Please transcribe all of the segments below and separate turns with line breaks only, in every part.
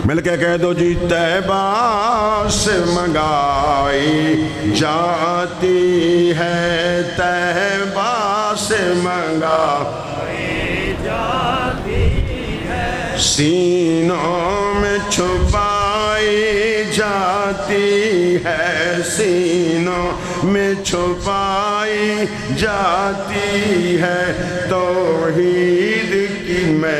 مل کے کہہ دو جی طیبہ سے منگائی جاتی ہے، طیبہ سے منگائی جاتی ہے، سینوں میں چھپائی جاتی ہے، سینوں میں چھپائی جاتی ہے، توحید کی مہ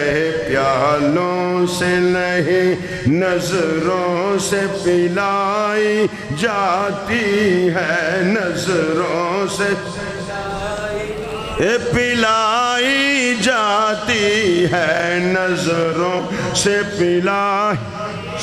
پیالوں سے نہیں نظروں سے پلائی جاتی ہے، نظروں سے پلائی جاتی ہے، نظروں سے پلائی۔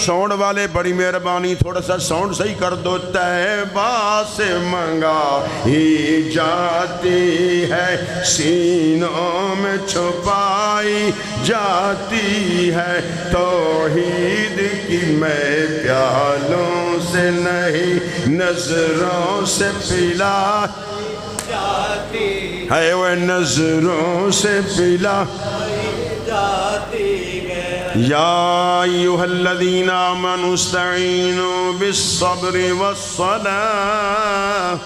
ساؤنڈ والے بڑی مہربانی تھوڑا سا ساؤنڈ صحیح کر دو۔ طیبہ سے منگائی جاتی ہے، سینوں میں چھپائی جاتی ہے، توحید کی مہ پیالوں سے نہیں نظروں سے پلائی ہے، وہ نظروں سے پلائی جاتی ہے۔ یا ایھا الذین آمنوا استعینوا بالصبر والصلاۃ۔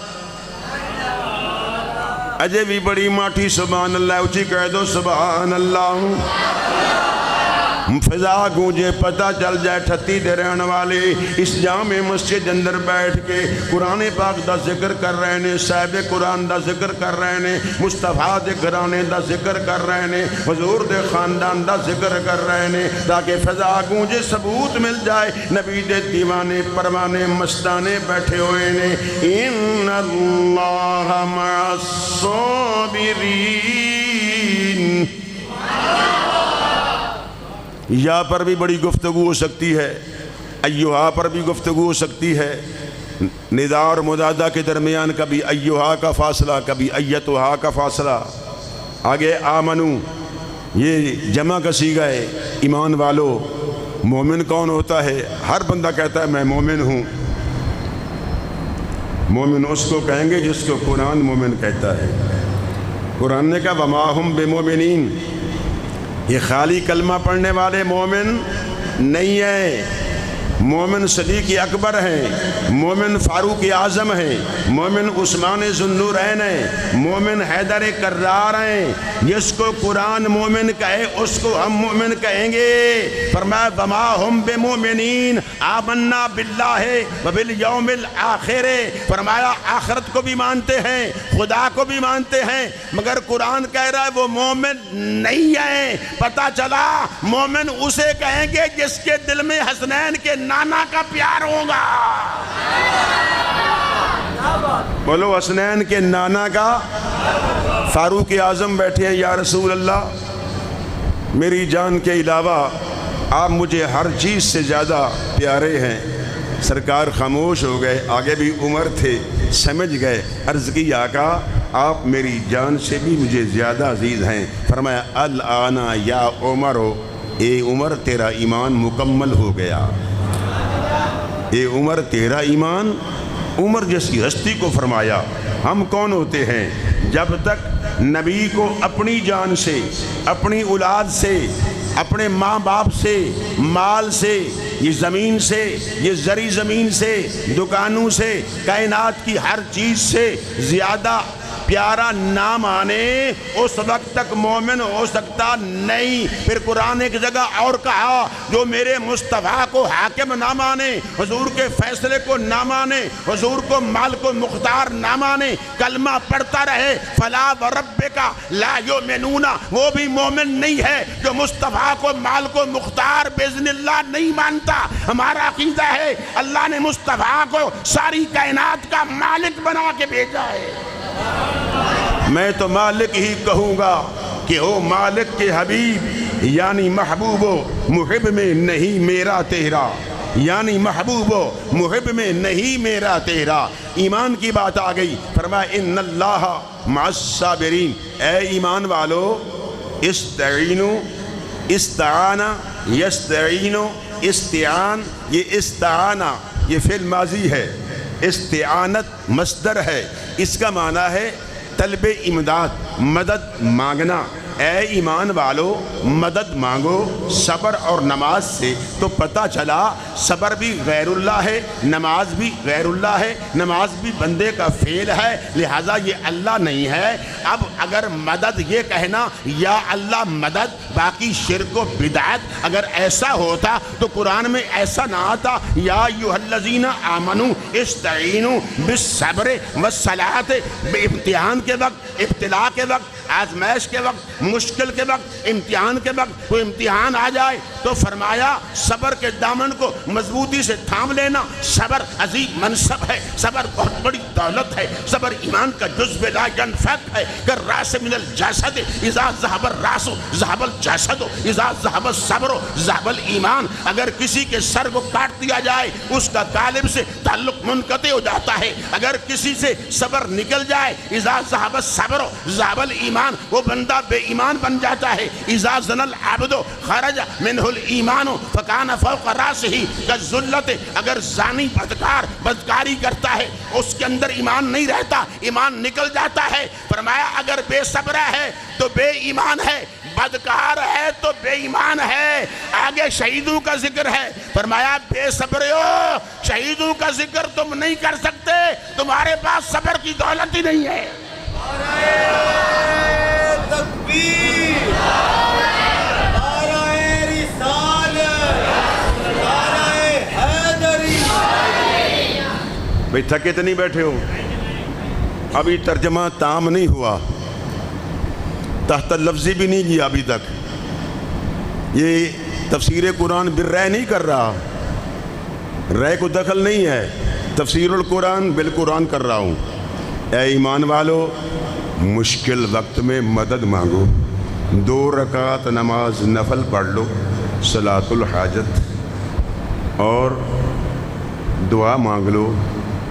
اجے بھی بڑی ماٹھی سبحان اللہ اچھی کہہ دو سبحان اللہ۔ فضا گونجے پتہ چل جائے ٹھتی دے رہن والے اس جامع مسجد اندر بیٹھ کے قرآن پاک دا ذکر کر رہے ہیں، صاحب قرآن دا ذکر کر رہے ہیں، مصطفیٰ دے گھرانے دا ذکر کر رہے ہیں، حضور دے خاندان دا ذکر کر رہے ہیں، تاکہ فضا گونجے ثبوت مل جائے نبی دے دیوانے پروانے مستانے بیٹھے ہوئے ہیں۔ ان اللہ مع الصابرین۔ یا پر بھی بڑی گفتگو ہو سکتی ہے، ایہا پر بھی گفتگو ہو سکتی ہے، ندا اور مدادہ کے درمیان کبھی ایہا کا فاصلہ کبھی ایتہا کا فاصلہ۔ آگے آمنو یہ جمع کا صیغہ ہے، ایمان والو۔ مومن کون ہوتا ہے؟ ہر بندہ کہتا ہے میں مومن ہوں۔ مومن اس کو کہیں گے جس کو قرآن مومن کہتا ہے۔ قرآن نے کہا وما ہم بمومنین، یہ خالی کلمہ پڑھنے والے مومن نہیں ہیں، مومن صدیق اکبر ہیں، مومن فاروق اعظم ہیں، مومن عثمان ذوالنورین ہیں، مومن حیدر کرار ہیں۔ جس کو قرآن مومن کہے اس کو ہم مومن کہیں گے۔ فرمایا وما ہم بمومنین آمنا باللہ وبالیوم الآخر۔ فرمایا آخرت کو بھی مانتے ہیں، خدا کو بھی مانتے ہیں، مگر قرآن کہہ رہا ہے وہ مومن نہیں ہیں۔ پتہ چلا مومن اسے کہیں گے جس کے دل میں حسنین کے نانا کا پیار ہوگا۔ بولو حسنین کے نانا کا۔ فاروق اعظم بیٹھے ہیں، یا رسول اللہ میری جان کے علاوہ آپ مجھے ہر چیز سے زیادہ پیارے ہیں۔ سرکار خاموش ہو گئے، آگے بھی عمر تھے، سمجھ گئے، عرض کی آقا آپ میری جان سے بھی مجھے زیادہ عزیز ہیں۔ فرمایا الآن یا عمر، اے عمر تیرا ایمان مکمل ہو گیا۔ اے عمر تیرا ایمان، عمر جیسی ہستی کو فرمایا۔ ہم کون ہوتے ہیں؟ جب تک نبی کو اپنی جان سے، اپنی اولاد سے، اپنے ماں باپ سے، مال سے، یہ زمین سے، یہ زرعی زمین سے، دکانوں سے، کائنات کی ہر چیز سے زیادہ پیارا نہ مانے اس وقت تک مومن ہو سکتا نہیں۔ پھر قرآن ایک جگہ اور کہا جو میرے مصطفیٰ کو حاکم نہ مانے، حضور کے فیصلے کو نہ مانے، حضور کو مال کو مختار نہ مانے، کلمہ پڑھتا رہے فلا وربک لا یؤمنون، وہ بھی مومن نہیں ہے جو مصطفیٰ کو مال کو مختار باذن اللہ نہیں مانتا۔ ہمارا عقیدہ ہے اللہ نے مصطفیٰ کو ساری کائنات کا مالک بنا کے بھیجا ہے۔ میں تو مالک ہی کہوں گا کہ او مالک کے حبیب، یعنی محبوب و محب میں نہیں میرا تیرا، یعنی محبوب و محب میں نہیں میرا تیرا۔ ایمان کی بات آ گئی، فرمایا ان اللہ مع الصابرین۔ اے ایمان والو، استعینوا، استعانہ، یستعینوا، استعان، یہ استعانہ یہ فعل ماضی ہے، استعانت مصدر ہے، اس کا معنی ہے طلب امداد، مدد مانگنا۔ اے ایمان والو مدد مانگو صبر اور نماز سے، تو پتہ چلا صبر بھی غیر اللہ ہے، نماز بھی غیر اللہ ہے، نماز بھی بندے کا فعل ہے، لہٰذا یہ اللہ نہیں ہے۔ اب اگر مدد یہ کہنا یا اللہ مدد باقی شرک و بدعت اگر ایسا ہوتا تو قرآن میں ایسا نہ آتا یا ایھا الذین آمنوا استعینوا بالصبر والصلاۃ، امتحان کے وقت، ابتلاء کے وقت، آزمائش کے وقت، مشکل کے وقت، امتحان کے وقت کوئی امتحان آ جائے تو فرمایا صبر کے دامن کو مضبوطی سے تھام لینا۔ صبر عظیم منصب ہے، صبر بہت بڑی دولت ہے، صبر ایمان کا جزو لا ینفک ہے۔ کالراس من الجسد اذا ذهب الراس ذهب الجسد اذا ذهب الصبر ذهب الایمان۔ اگر کسی کے سر کو کاٹ دیا جائے اس کا قالب سے تعلق منقطع ہو جاتا ہے، اگر کسی سے صبر نکل جائے اذا ذهب الصبر ذهب الایمان، وہ بندہ بے ایمان بن جاتا ہے۔ اذا زنى العبد خرج منه الایمان فکان فوق راسه كالذلة، اگر زانی بدکار بدکاری کرتا ہے اس کے اندر ایمان نہیں رہتا، ایمان نکل جاتا ہے۔ فرمایا اگر بے صبر ہے تو بے ایمان ہے، بدکار ہے تو بے ایمان ہے۔ آگے شہیدوں کا ذکر ہے، فرمایا بے صبریو شہیدوں کا ذکر تم نہیں کر سکتے، تمہارے پاس صبر کی دولت ہی نہیں ہے۔
تکبیر، نعرہ رسالت، نعرہ حیدری۔
بھئی تھکے تو نہیں بیٹھے ہو؟ ابھی ترجمہ تام نہیں ہوا، تحت لفظی بھی نہیں لیا ابھی تک۔ یہ تفسیر قرآن بالرأی نہیں کر رہا، رأی کو دخل نہیں ہے، تفسیر القرآن بالقرآن کر رہا ہوں۔ اے ایمان والو مشکل وقت میں مدد مانگو، 2 رکعت نماز نفل پڑھ لو صلاۃ الحاجت، اور دعا مانگ لو،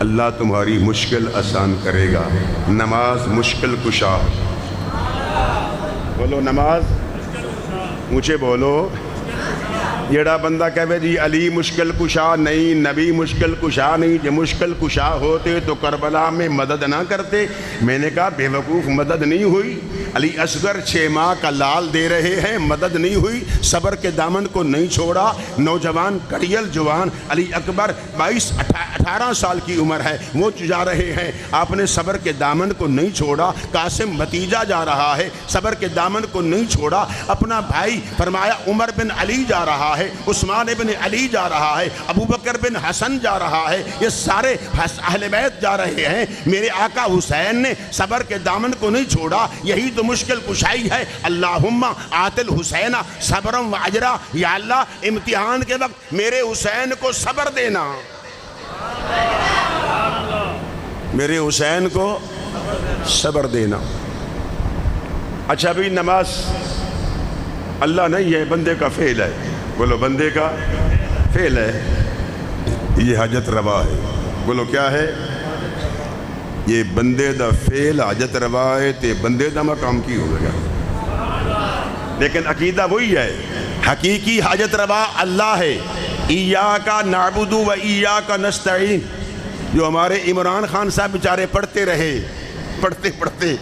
اللہ تمہاری مشکل آسان کرے گا۔ نماز مشکل کشا، بولو نماز مجھے بولو۔ جیڑا بندہ کہے جی علی مشکل کشا نہیں، نبی مشکل کشا نہیں، جو مشکل کشا ہوتے تو کربلا میں مدد نہ کرتے۔ میں نے کہا بے وقوف مدد نہیں ہوئی، علی اصغر 6 ماہ کا لال دے رہے ہیں، مدد نہیں ہوئی، صبر کے دامن کو نہیں چھوڑا۔ نوجوان کڑیل جوان علی اکبر 18 سال کی عمر ہے، وہ جا رہے ہیں، آپ نے صبر کے دامن کو نہیں چھوڑا۔ قاسم بھتیجا جا رہا ہے، صبر کے دامن کو نہیں چھوڑا۔ اپنا بھائی فرمایا عمر بن علی جا رہا ہے، عثمان بن علی جا رہا ہے، ابو بکر بن حسن جا رہا ہے، یہ سارے اہل بیت جا رہے ہیں، میرے آقا حسین نے صبر کے دامن کو نہیں چھوڑا۔ یہی تو مشکل کشائی ہے۔ اللہم آت الحسین صبرا و اجرا، یا اللہ امتحان کے وقت میرے حسین کو صبر دینا، میرے حسین کو صبر دینا۔ اچھا بھی نماز اللہ نہیں ہے، بندے کا فعل ہے، بولو بندے کا فعل ہے، یہ حاجت روا ہے، بولو کیا ہے؟ یہ بندے دا فعل حاجت روا ہے تے بندے دا مقام کی ہوگا گا، لیکن عقیدہ وہی ہے، حقیقی حاجت روا اللہ ہے۔ ایاک نعبد و ایاک نستعین، جو ہمارے عمران خان صاحب بیچارے پڑھتے رہے، پڑھتے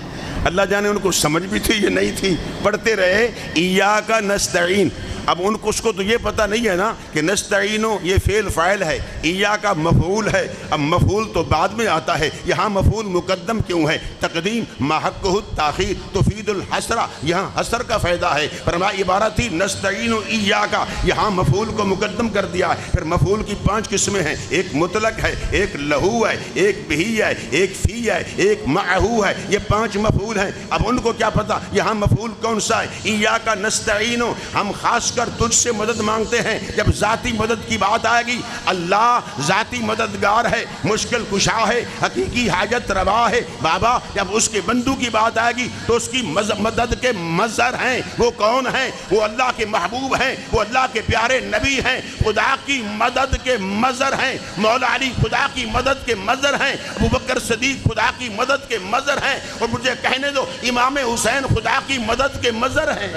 اللہ جانے ان کو سمجھ بھی تھی یہ نہیں تھی، پڑھتے رہے ایاک نستعین۔ اب ان کو اس کو تو یہ پتہ نہیں ہے نا کہ نستعینو یہ فعل فاعل ہے، ایاک مفعول ہے، اب مفعول تو بعد میں آتا ہے، یہاں مفعول مقدم کیوں ہے؟ تقدیم ما حقہ التاخیر تفید الحسرہ، یہاں حسر کا فائدہ ہے۔ فرمایا عبارت تھی نستعینو ایاک، یہاں مفعول کو مقدم کر دیا ہے۔ پھر مفعول کی 5 قسمیں ہیں، ایک مطلق ہے، ایک لہو ہے، ایک بہی ہے، ایک فی ہے، ایک معہو ہے، یہ 5 مفعول ہیں۔ اب ان کو کیا پتہ یہاں مفعول کون سا ہے؟ ایاک نستعینو، ہم خاص کر تجھ سے مدد مانگتے ہیں۔ جب ذاتی مدد کی بات آئے گی، اللہ ذاتی مددگار ہے، مشکل کشا ہے، حقیقی حاجت روا ہے۔ بابا جب اس کے بندوں کی بات آئے گی تو اس کی مدد کے مظہر ہیں، وہ کون ہیں؟ وہ اللہ کے محبوب ہیں، وہ اللہ کے پیارے نبی ہیں، خدا کی مدد کے مظہر ہیں۔ مولا علی خدا کی مدد کے مظہر ہیں، ابو بکر صدیق خدا کی مدد کے مظہر ہیں، اور مجھے کہنے دو امام حسین خدا کی مدد کے مظہر ہیں۔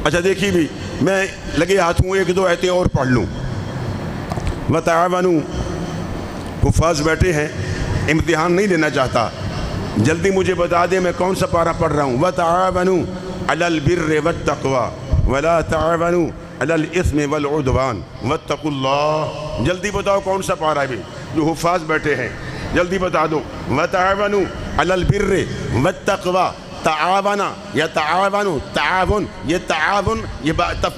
اچھا دیکھیے بھی، میں لگے ہاتھ ہوں 1-2 آیتیں اور پڑھ لوں۔ وَتَعَاوَنُوا، حفاظ بیٹھے ہیں، امتحان نہیں لینا چاہتا، جلدی مجھے بتا دیں میں کون سا پارہ پڑھ رہا ہوں. وَتَعَاوَنُوا عَلَى الْبِرِّ وَالتَّقْوَى وَلَا تَعَاوَنُوا عَلَى الْإِثْمِ وَالْعُدْوَانِ وَاتَّقُوا اللَّهَ. جلدی بتاؤ کون سا پارہ ہے؟ جو حفاظ بیٹھے ہیں جلدی بتا دو. وَتَعَاوَنُوا عَلَى الْبِرِّ وَالتَّقْوَى. تعاونا یا تعاون، تعاون، یہ تعاون یہ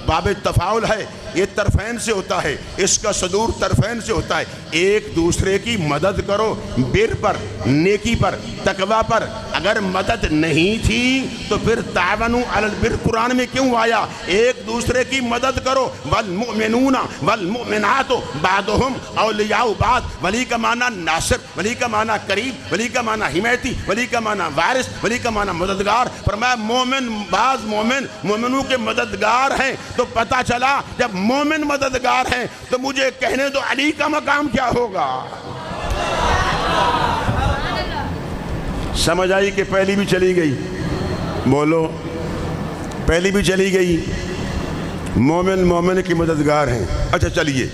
باب تفاعل ہے، یہ طرفین سے ہوتا ہے، اس کا صدور طرفین سے ہوتا ہے. ایک دوسرے کی مدد کرو بر پر، نیکی پر، تقوی پر. اگر مدد نہیں تھی تو پھر تعاونوا علی البر قرآن میں کیوں آیا؟ ایک دوسرے کی مدد کرو. والمؤمنون والمؤمنات بعضهم اولیاء بعض. ولی کا معنی ناصر، ولی کا معنی قریب، ولی کا معنی حمایتی، ولی کا معنی وارث، ولی کا معنی مددگار. فرمایا مومن بعض مومن مومنوں کے مددگار ہیں. تو پتہ چلا جب مومن مددگار ہیں تو مجھے کہنے دو علی کا مقام کیا ہوگا. سمجھ آئی کہ پہلی بھی چلی گئی؟ بولو پہلی بھی چلی گئی. مومن مومن کی مددگار ہیں. اچھا چلیے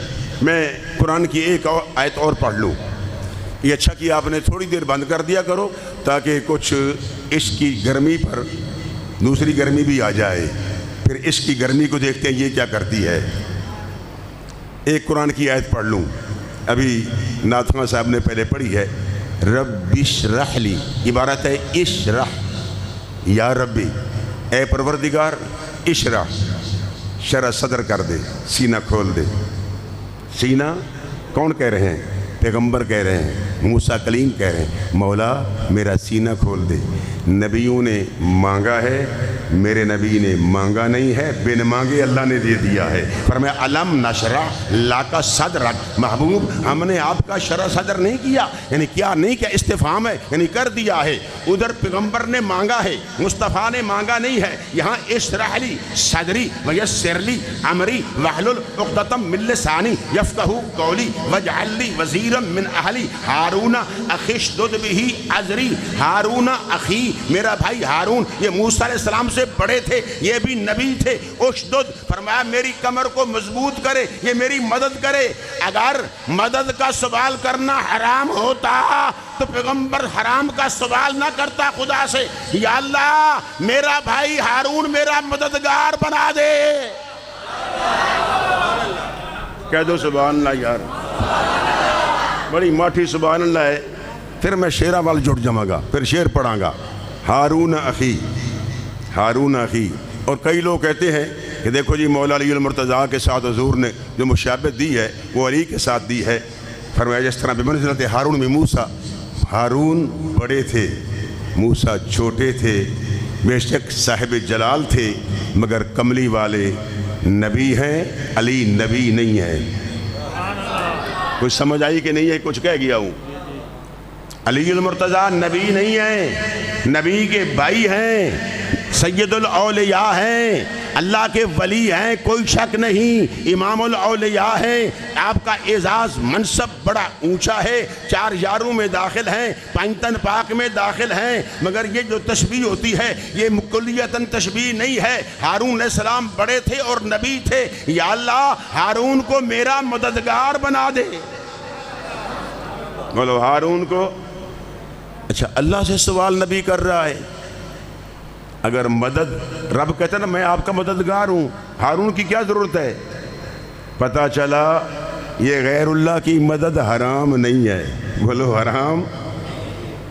میں قرآن کی ایک آیت اور پڑھ لوں. یہ اچھا کہ آپ نے تھوڑی دیر بند کر دیا کرو تاکہ کچھ عشق کی گرمی پر دوسری گرمی بھی آ جائے. پھر عشق کی گرمی کو دیکھتے ہیں یہ کیا کرتی ہے. ایک قرآن کی آیت پڑھ لوں. ابھی ناتھواں صاحب نے پہلے پڑھی ہے. رب اشرح لی، عبارت ہے اشرح، یا ربی اے پروردگار اشرح، شرح صدر کر دے، سینہ کھول دے. سینہ کون کہہ رہے ہیں؟ پیغمبر کہہ رہے ہیں، موسیٰ کلیم کہہ رہے ہیں مولا میرا سینہ کھول دے. نبیوں نے مانگا ہے، میرے نبی نے مانگا نہیں ہے، بن مانگے اللہ نے دے دیا ہے. فرمایا علم نشرح لک صدرک، محبوب ہم نے آپ کا شرح صدر نہیں کیا. یعنی کیا نہیں کیا، استفہام ہے یعنی کر دیا ہے. ادھر پیغمبر نے مانگا ہے، مصطفیٰ نے مانگا نہیں ہے. یہاں اشرح لی صدری ویسر لی امری واحلل عقدۃ من لسانی یفقہوا قولی واجعل لی وزیرا من اہلی ہارون اخی اشدد بہ ازری. ہارون اخی میرا بھائی ہارون، یہ موسیٰ علیہ السلام سے بڑے تھے، یہ بھی نبی تھے. اشدد فرمایا میری کمر کو مضبوط کرے، یہ میری مدد کرے. اگر مدد کا سوال کرنا حرام ہوتا تو پیغمبر حرام کا سوال نہ کرتا خدا سے، یا اللہ میرا بھائی ہارون میرا مددگار بنا دے. کہہ دو سبحان اللہ یار، بڑی ماٹھی سبحان اللہ ہے. پھر میں شیرہ وال جڑ جماں گا، پھر شیر پڑھاں گا. ہارون اخی، ہارون اخی. اور کئی لوگ کہتے ہیں کہ دیکھو جی مولا علی المرتضیٰ کے ساتھ حضور نے جو مشابہت دی ہے وہ علی کے ساتھ دی ہے. فرمایا جس طرح بمنزلت ہارون میں موسیٰ، ہارون بڑے تھے موسیٰ چھوٹے تھے، بے شک صاحب جلال تھے مگر کملی والے نبی ہیں، علی نبی نہیں ہے. کچھ سمجھ آئی کہ نہیں ہے؟ کچھ کہہ گیا ہوں. علی المرتضیٰ نبی نہیں ہیں، نبی کے بھائی ہیں، سید الاولیاء ہیں، اللہ کے ولی ہیں، کوئی شک نہیں. امام الاولیاء ہیں. آپ کا اعزاز منصب بڑا اونچا ہے. 4 یاروں میں داخل ہیں، پنجتن پاک میں داخل ہیں. مگر یہ جو تشبیہ ہوتی ہے یہ کلیتاً تشبیہ نہیں ہے. ہارون علیہ السلام بڑے تھے اور نبی تھے. یا اللہ ہارون کو میرا مددگار بنا دے. بولو ہارون کو. اچھا اللہ سے سوال نبی کر رہا ہے. اگر مدد رب کہتا نا میں آپ کا مددگار ہوں، ہارون کی کیا ضرورت ہے؟ پتہ چلا یہ غیر اللہ کی مدد حرام نہیں ہے. بولو حرام.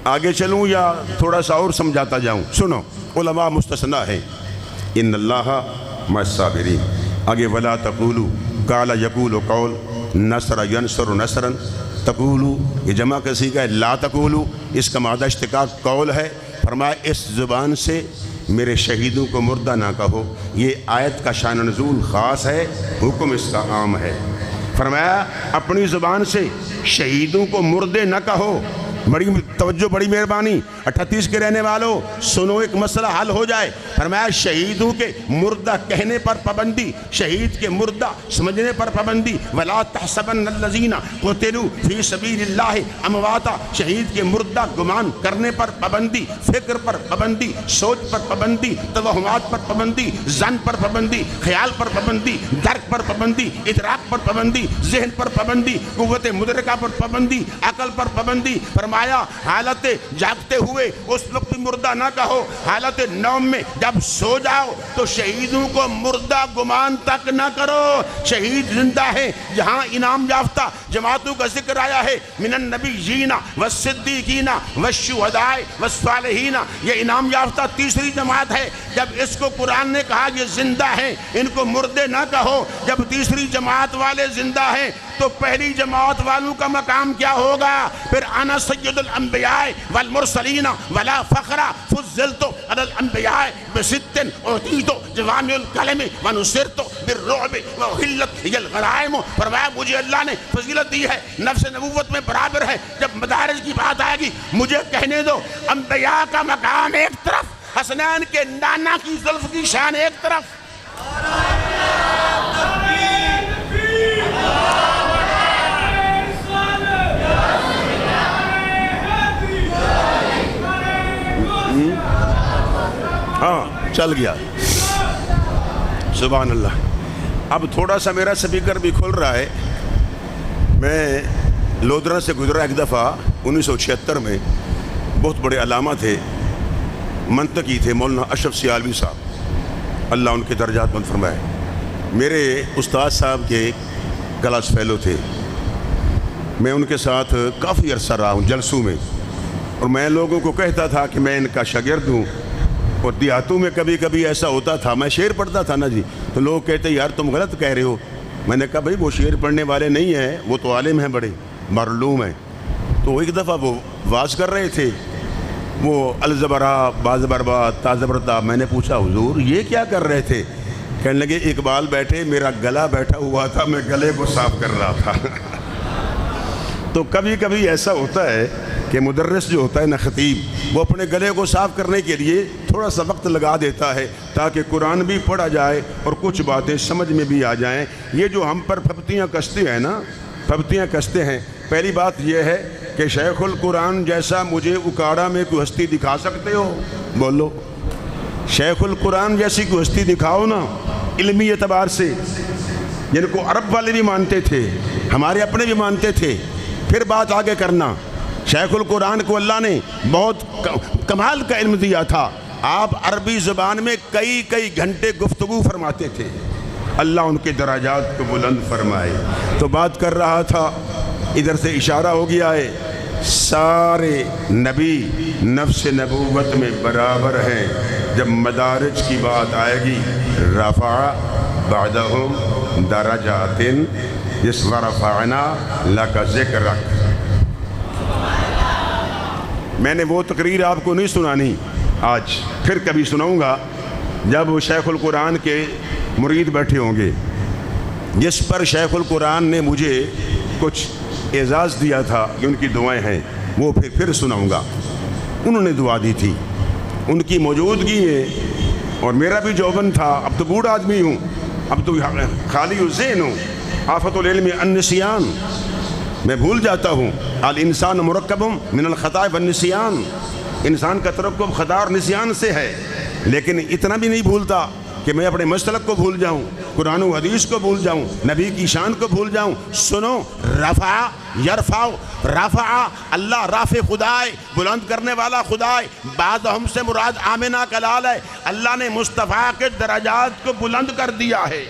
آگے چلوں یا تھوڑا سا اور سمجھاتا جاؤں؟ سنو علماء مستثنیٰ ہیں. ان اللہ مع الصابرین. آگے ولا تقولوا قال یقول قول نصر ینصر نصرا. تقولو یہ جمع کسی کا ہے، لا تقولو اس کا مادہ اشتقاق قول ہے. فرمایا اس زبان سے میرے شہیدوں کو مردہ نہ کہو. یہ آیت کا شان نزول خاص ہے، حکم اس کا عام ہے. فرمایا اپنی زبان سے شہیدوں کو مردے نہ کہو. بڑی توجہ، بڑی مہربانی. 38 کے رہنے والوں سنو، ایک مسئلہ حل ہو جائے. فرمایا شہیدوں کے مردہ کہنے پر پابندی، شہید کے مردہ سمجھنے پر پابندی. ولا تحسبن الذین قتلوا فی سبیل اللہ امواتا. شہید کے مردہ گمان کرنے پر پابندی، فکر پر پابندی، سوچ پر پابندی، توہمات پر پابندی، ظن پر پابندی، خیال پر پابندی، درک پر پابندی، ادراک پر پابندی، ذہن پر پابندی، قوت مدرکہ پر پابندی، عقل پر پابندی. فرمایا حالت جاگتے ہوئے اس وقت مردہ نہ کہو، حالت نوم میں جب سو جاؤ تو شہیدوں کو مردہ گمان تک نہ کرو، شہید زندہ ہیں۔ یہاں انعام یافتہ جماعتوں کا ذکر آیا ہے، من النبیین والصدیقین والشہداء والصالحین، یہ انعام یافتہ تیسری جماعت ہے۔ جب اس کو قرآن نے کہا یہ زندہ ہیں، ان کو مردے نہ کہو، جب تیسری جماعت والے زندہ ہیں تو پہلی جماعت والوں کا مقام کیا ہوگا؟ پھر انا سید الانبیاء والمرسلین ولا فخر فضلت علی الانبیاء بست اعطیت جوامع الکلم ونصرت بالرعب واحلت لی الغنائم۔ فرمایا مجھے اللہ نے فضیلت دی ہے، نفس نبوت میں برابر ہے۔ جب مدارج کی بات آئے گی مجھے کہنے دو، انبیاء کا مقام ایک طرف، حسنین کے نانا کی زلف کی شان ایک طرف۔ ہاں چل گیا، سبحان اللہ۔ اب تھوڑا سا میرا سپیکر بھی کھل رہا ہے۔ میں لودھرا سے گزرا ایک دفعہ 1976 میں، بہت بڑے علامہ تھے، منطقی تھے، مولانا اشرف سیالوی صاحب، اللہ ان کے درجات بلند فرمائے۔ میرے استاد صاحب کے کلاس فیلو تھے، میں ان کے ساتھ کافی عرصہ رہا ہوں جلسوں میں، اور میں لوگوں کو کہتا تھا کہ میں ان کا شاگرد ہوں۔ اور دیہاتوں میں کبھی کبھی ایسا ہوتا تھا، میں شعر پڑھتا تھا نا جی، تو لوگ کہتے یار تم غلط کہہ رہے ہو۔ میں نے کہا بھائی وہ شعر پڑھنے والے نہیں ہیں، وہ تو عالم ہیں، بڑے معلوم ہیں۔ تو ایک دفعہ وہ واز کر رہے تھے، وہ الزبرا بازبربا تازبرتا، میں نے پوچھا حضور یہ کیا کر رہے تھے؟ کہنے لگے اقبال بیٹھے، میرا گلا بیٹھا ہوا تھا، میں گلے کو صاف کر رہا تھا۔ تو کبھی کبھی ایسا ہوتا ہے کہ مدرس جو ہوتا ہے نا، خطیب، وہ اپنے گلے کو صاف کرنے کے لیے تھوڑا سا وقت لگا دیتا ہے تاکہ قرآن بھی پڑھا جائے اور کچھ باتیں سمجھ میں بھی آ جائیں۔ یہ جو ہم پر پھپتیاں کستے ہیں نا، پھپتیاں کستے ہیں، پہلی بات یہ ہے کہ شیخ القرآن جیسا مجھے اکاڑا میں کوئی ہستی دکھا سکتے ہو؟ بولو، شیخ القرآن جیسی کوئی ہستی دکھاؤ نا، علمی اعتبار سے، جن کو عرب والے بھی مانتے تھے، ہمارے اپنے بھی مانتے تھے، پھر بات آگے کرنا۔ شیخ القرآن کو اللہ نے بہت کمال کا علم دیا تھا، آپ عربی زبان میں کئی گھنٹے گفتگو فرماتے تھے، اللہ ان کے درجات کو بلند فرمائے۔ تو بات کر رہا تھا، ادھر سے اشارہ ہو گیا ہے، سارے نبی نفس نبوت میں برابر ہیں۔ جب مدارج کی بات آئے گی، رفع بعدہم درجات جس ورفعنا لک ذکرک، میں نے وہ تقریر آپ کو نہیں سنانی آج، پھر کبھی سناؤں گا جب شیخ القرآن کے مرید بیٹھے ہوں گے، جس پر شیخ القرآن نے مجھے کچھ اعزاز دیا تھا، یہ ان کی دعائیں ہیں، وہ پھر سناؤں گا۔ انہوں نے دعا دی تھی، ان کی موجودگی ہے، اور میرا بھی جوبن تھا، اب تو بوڑھا آدمی ہوں، اب تو خالی الذہن ہوں، آفت العلم النسیان، میں بھول جاتا ہوں۔ الانسان مرکب من الخطا والنسیان، انسان کا ترکب خطا اور نسیان سے ہے، لیکن اتنا بھی نہیں بھولتا کہ میں اپنے مسلک کو بھول جاؤں، قرآن و حدیث کو بھول جاؤں، نبی کی شان کو بھول جاؤں۔ سنو، رفع یرفع، رفع اللہ رافع خدا ہے، بلند کرنے والا خدا ہے، بعد ہم سے مراد آمنہ کا لال ہے، اللہ نے مصطفیٰ کے درجات کو بلند کر دیا ہے۔